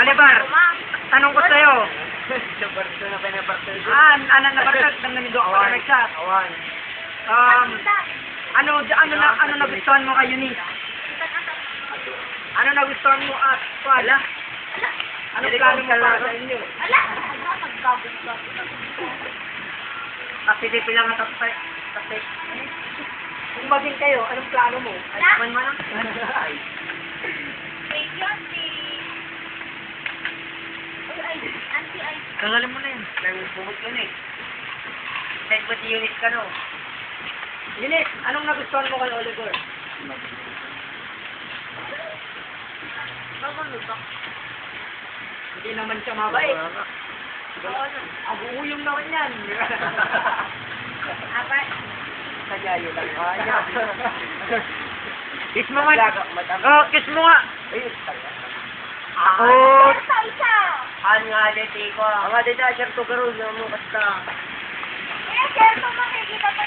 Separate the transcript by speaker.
Speaker 1: Oliver, tanong ko sa'yo.
Speaker 2: Nabarto na pinabarto.
Speaker 1: Anan na barkag nang nanigo ako na nag-chat.
Speaker 2: Awan.
Speaker 1: Ano nagustuhan mo kay Eunice? Ano nagustuhan mo at wala? Ano plano mo para sa inyo? Kasi di pilang natapay. Kasi, kung maging kayo, anong plano mo? Ay, man man ang... Tanggalin mo na yun.
Speaker 2: Bumot yun eh.
Speaker 1: Check mo si Eunice ka, no? Eunice, anong nagustuhan mo kay Oliver? Hindi naman siya mabait. Abuuyong naman yan.
Speaker 2: Nagyayo lang.
Speaker 1: Kiss mo nga. Oh, kiss mo nga.
Speaker 2: Ayun, talaga.
Speaker 1: Oh.
Speaker 2: Ano nga dito ko? Ang nga dito, sir, to garo mo basta.
Speaker 3: Eh, sir, makikita pa